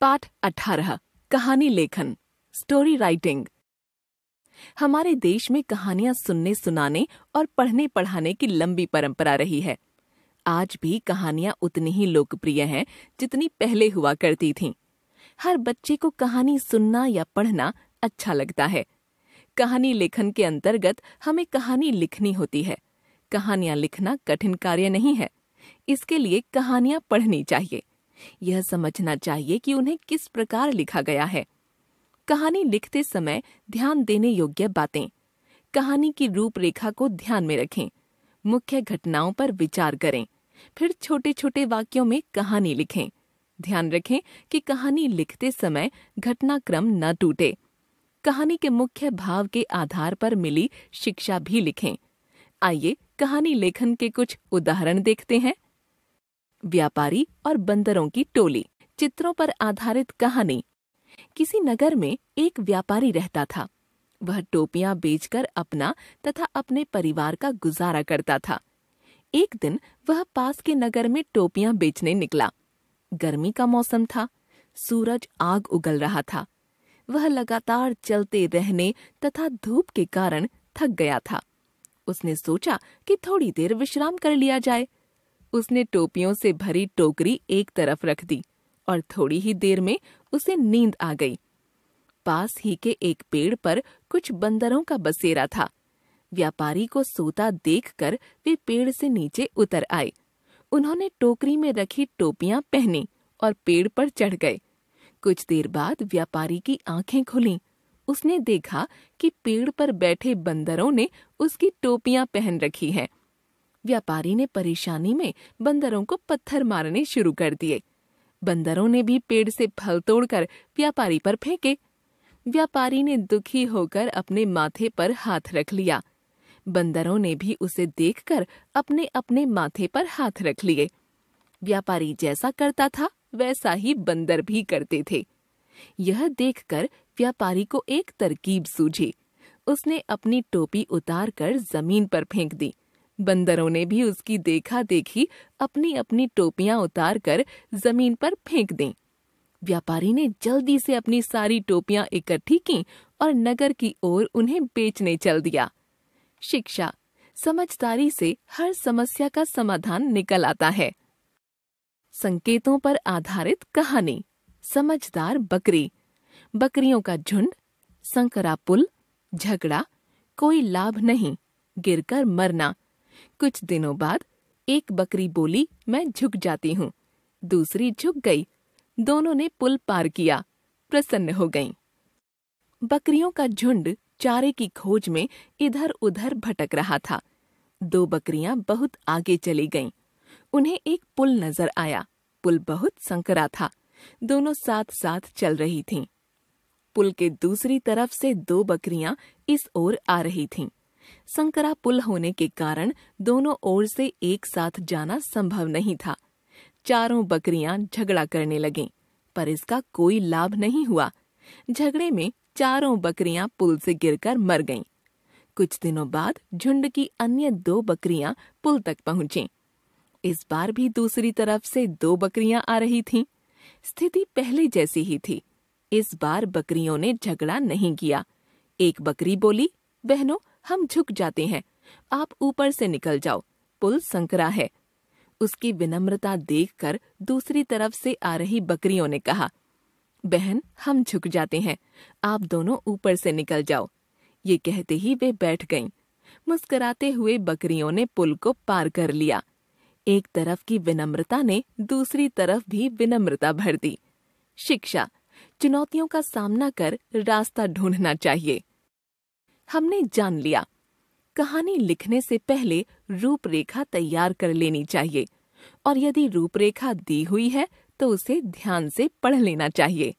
पाठ 18 कहानी लेखन स्टोरी राइटिंग। हमारे देश में कहानियां सुनने सुनाने और पढ़ने पढ़ाने की लंबी परंपरा रही है। आज भी कहानियां उतनी ही लोकप्रिय हैं जितनी पहले हुआ करती थीं। हर बच्चे को कहानी सुनना या पढ़ना अच्छा लगता है। कहानी लेखन के अंतर्गत हमें कहानी लिखनी होती है। कहानियां लिखना कठिन कार्य नहीं है। इसके लिए कहानियां पढ़नी चाहिए। यह समझना चाहिए कि उन्हें किस प्रकार लिखा गया है। कहानी लिखते समय ध्यान देने योग्य बातें। कहानी की रूपरेखा को ध्यान में रखें। मुख्य घटनाओं पर विचार करें। फिर छोटे छोटे वाक्यों में कहानी लिखें। ध्यान रखें कि कहानी लिखते समय घटनाक्रम न टूटे। कहानी के मुख्य भाव के आधार पर मिली शिक्षा भी लिखें। आइए कहानी लेखन के कुछ उदाहरण देखते हैं। व्यापारी और बंदरों की टोली। चित्रों पर आधारित कहानी। किसी नगर में एक व्यापारी रहता था। वह टोपियां बेचकर अपना तथा अपने परिवार का गुजारा करता था। एक दिन वह पास के नगर में टोपियां बेचने निकला। गर्मी का मौसम था। सूरज आग उगल रहा था। वह लगातार चलते रहने तथा धूप के कारण थक गया था। उसने सोचा कि थोड़ी देर विश्राम कर लिया जाए। उसने टोपियों से भरी टोकरी एक तरफ रख दी और थोड़ी ही देर में उसे नींद आ गई। पास ही के एक पेड़ पर कुछ बंदरों का बसेरा था। व्यापारी को सोता देखकर वे पेड़ से नीचे उतर आए। उन्होंने टोकरी में रखी टोपियां पहनी और पेड़ पर चढ़ गए। कुछ देर बाद व्यापारी की आंखें खुलीं। उसने देखा कि पेड़ पर बैठे बंदरों ने उसकी टोपियां पहन रखी हैं। व्यापारी ने परेशानी में बंदरों को पत्थर मारने शुरू कर दिए। बंदरों ने भी पेड़ से फल तोड़कर व्यापारी पर फेंके। व्यापारी ने दुखी होकर अपने माथे पर हाथ रख लिया। बंदरों ने भी उसे देखकर अपने अपने माथे पर हाथ रख लिए। व्यापारी जैसा करता था वैसा ही बंदर भी करते थे। यह देखकर व्यापारी को एक तरकीब सूझी। उसने अपनी टोपी उतारकर जमीन पर फेंक दी। बंदरों ने भी उसकी देखा देखी अपनी अपनी टोपियां उतारकर जमीन पर फेंक दी। व्यापारी ने जल्दी से अपनी सारी टोपियां इकट्ठी की और नगर की ओर उन्हें बेचने चल दिया। शिक्षा। समझदारी से हर समस्या का समाधान निकल आता है। संकेतों पर आधारित कहानी। समझदार बकरी। बकरियों का झुंड। संकरा पुल। झगड़ा। कोई लाभ नहीं। गिरकर मरना। कुछ दिनों बाद एक बकरी बोली, मैं झुक जाती हूँ। दूसरी झुक गई। दोनों ने पुल पार किया। प्रसन्न हो गईं। बकरियों का झुंड चारे की खोज में इधर उधर भटक रहा था। दो बकरियां बहुत आगे चली गईं। उन्हें एक पुल नजर आया। पुल बहुत संकरा था। दोनों साथ साथ चल रही थीं। पुल के दूसरी तरफ से दो बकरियां इस ओर आ रही थीं। संकरा पुल होने के कारण दोनों ओर से एक साथ जाना संभव नहीं था। चारों बकरियां झगड़ा करने लगीं, पर इसका कोई लाभ नहीं हुआ। झगड़े में चारों बकरियां पुल से गिरकर मर गईं। कुछ दिनों बाद झुंड की अन्य दो बकरियां पुल तक पहुंचीं। इस बार भी दूसरी तरफ से दो बकरियां आ रही थीं। स्थिति पहले जैसी ही थी। इस बार बकरियों ने झगड़ा नहीं किया। एक बकरी बोली, बहनों हम झुक जाते हैं, आप ऊपर से निकल जाओ, पुल संकरा है। उसकी विनम्रता देखकर दूसरी तरफ से आ रही बकरियों ने कहा, बहन हम झुक जाते हैं, आप दोनों ऊपर से निकल जाओ। ये कहते ही वे बैठ गईं। मुस्कुराते हुए बकरियों ने पुल को पार कर लिया। एक तरफ की विनम्रता ने दूसरी तरफ भी विनम्रता भर दी। शिक्षा। चुनौतियों का सामना कर रास्ता ढूंढना चाहिए। हमने जान लिया, कहानी लिखने से पहले रूपरेखा तैयार कर लेनी चाहिए और यदि रूपरेखा दी हुई है तो उसे ध्यान से पढ़ लेना चाहिए।